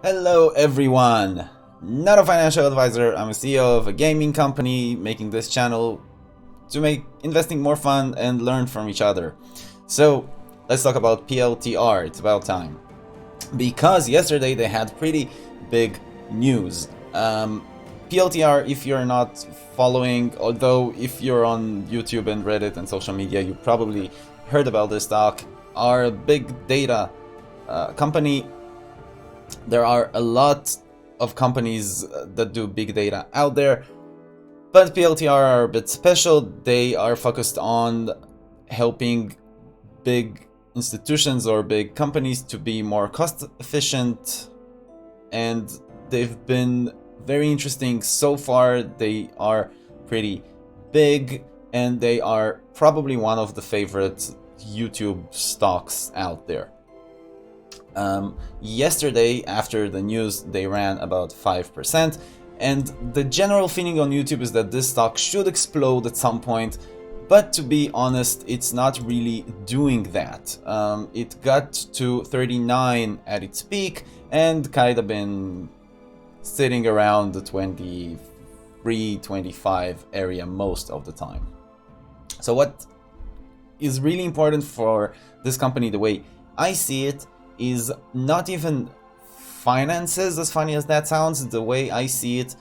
Hello everyone! Not a financial advisor, I'm a CEO of a gaming company making this channel to make investing more fun and learn from each other. So let's talk about PLTR, it's about time. Because yesterday they had pretty big news. PLTR, if you're not following, although if you're on YouTube and Reddit and social media, you probably heard about this stock, are a big data company. There are a lot of companies that do big data out there, but PLTR are a bit special. They are focused on helping big institutions or big companies to be more cost efficient, and they've been very interesting so far. They are pretty big and they are probably one of the favorite YouTube stocks out there. Yesterday, after the news, they ran about 5%, and the general feeling on YouTube is that this stock should explode at some point, but to be honest, it's not really doing that. It got to 39 at its peak and kind of been sitting around the 23, 25 area most of the time. So what is really important for this company, the way I see it, is not even finances, as funny as that sounds. The way I see it,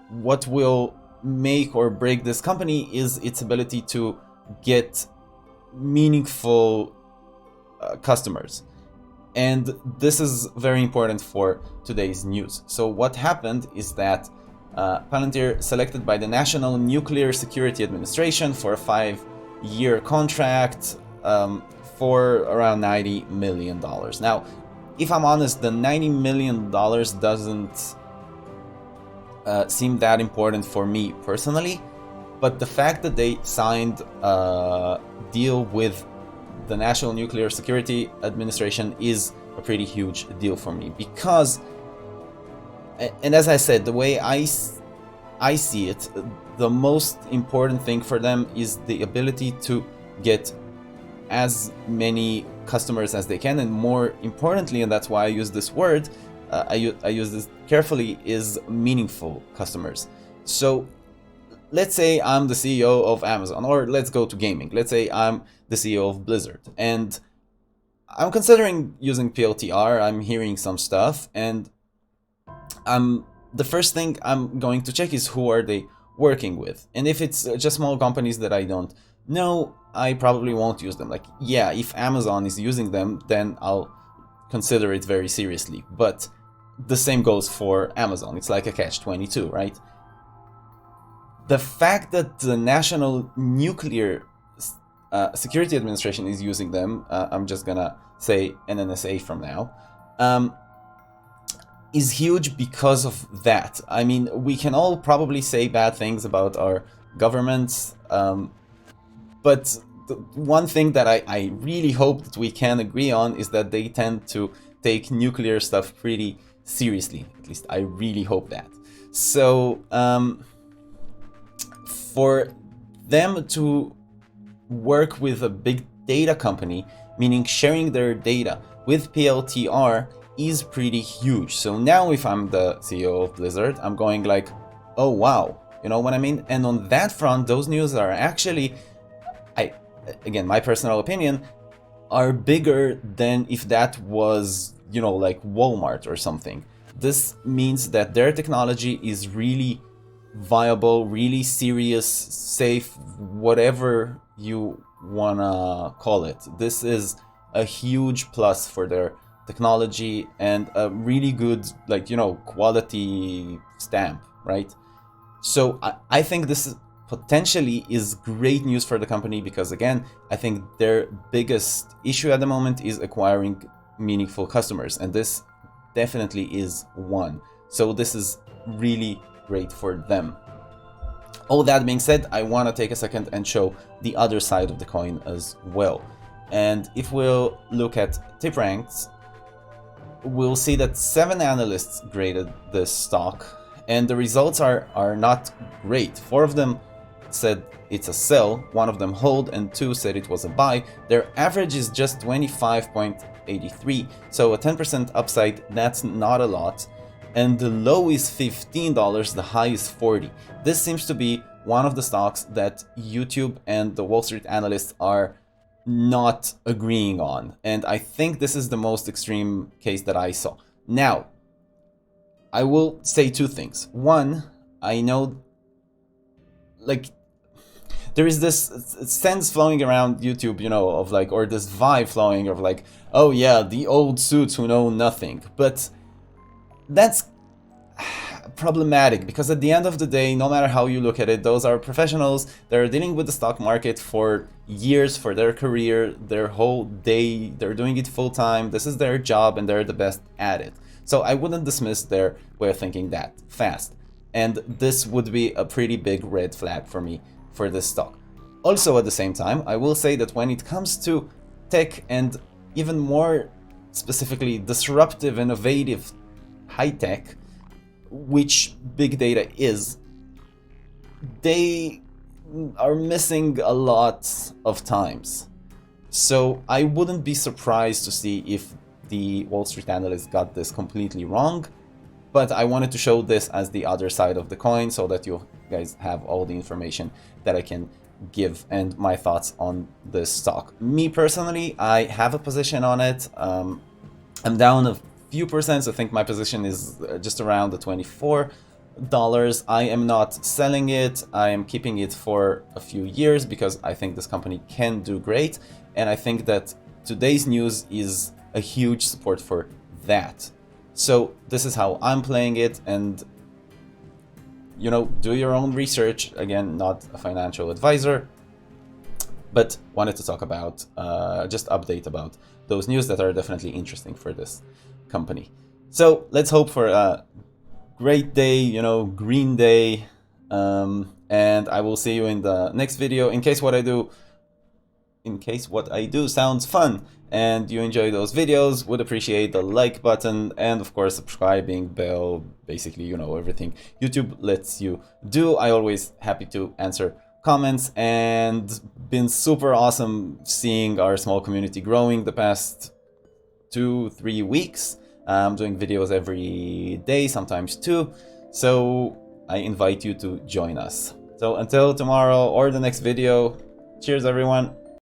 what will make or break this company is its ability to get meaningful customers. And this is very important for today's news. So what happened is that Palantir selected by the National Nuclear Security Administration for a 5-year contract for around $90 million. Now, if I'm honest, the $90 million doesn't seem that important for me personally, but the fact that they signed a deal with the National Nuclear Security Administration is a pretty huge deal for me, because, and as I said, the way I see it, the most important thing for them is the ability to get as many customers as they can, and more importantly, and that's why I use this word, I use this carefully, is meaningful customers. So let's say I'm the CEO of Amazon, or let's go to gaming. Let's say I'm the CEO of Blizzard, and I'm considering using PLTR. I'm hearing some stuff, and the first thing I'm going to check is who are they working with, and if it's just small companies that I don't know, I probably won't use them. Like, yeah, if Amazon is using them, then I'll consider it very seriously. But the same goes for Amazon. It's like a catch-22, right? The fact that the National Nuclear Security Administration is using them, I'm just gonna say NNSA from now, is huge because of that. I mean, we can all probably say bad things about our governments, but the one thing that I really hope that we can agree on is that they tend to take nuclear stuff pretty seriously. At least I really hope that. So for them to work with a big data company, meaning sharing their data with PLTR, is pretty huge. So now if I'm the CEO of Blizzard, I'm going like, oh wow, you know what I mean? And on that front, those news are actually, again, my personal opinion, are bigger than if that was, you know, like Walmart or something. This means that their technology is really viable, really serious, safe, whatever you wanna call it. This is a huge plus for their technology and a really good, like, you know, quality stamp, right? So I think this potentially is great news for the company, because again, I think their biggest issue at the moment is acquiring meaningful customers, and this definitely is one. So this is really great for them. All that being said, I want to take a second and show the other side of the coin as well. And if we'll look at tip ranks, we'll see that 7 analysts graded this stock, and the results are not great. 4 of them said it's a sell, 1 of them hold, and 2 said it was a buy. Their average is just 25.8 $1.83. So a 10% upside, that's not a lot. And the low is $15, the high is $40. This seems to be one of the stocks that YouTube and the Wall Street analysts are not agreeing on. And I think this is the most extreme case that I saw. Now, I will say two things. One, I know, like, there is this sense flowing around YouTube, you know, of like, or this vibe flowing of like, oh yeah, the old suits who know nothing. But that's problematic, because at the end of the day, no matter how you look at it, those are professionals that are dealing with the stock market for years, for their career, their whole day, they're doing it full time, this is their job and they're the best at it. So I wouldn't dismiss their way of thinking that fast. And this would be a pretty big red flag for me for this stock. Also, at the same time, I will say that when it comes to tech and even more specifically disruptive, innovative, high tech, which big data is, they are missing a lot of times. So I wouldn't be surprised to see if the Wall Street analysts got this completely wrong, but I wanted to show this as the other side of the coin so that you guys have all the information that I can give and my thoughts on this stock. Me personally, I have a position on it. I'm down a few percent. I think my position is just around the $24. I am not selling it. I am keeping it for a few years because I think this company can do great. And I think that today's news is a huge support for that. So this is how I'm playing it, and you know, do your own research. Again, not a financial advisor, but wanted to talk about, just update about those news that are definitely interesting for this company. So let's hope for a great day, you know, green day, and I will see you in the next video. In case what I do sounds fun and you enjoy those videos, would appreciate the like button and of course subscribing, bell, basically, you know, everything YouTube lets you do. I always happy to answer comments, and been super awesome seeing our small community growing the past 2-3 weeks. I'm doing videos every day, sometimes two, so I invite you to join us. So until tomorrow or the next video, cheers everyone.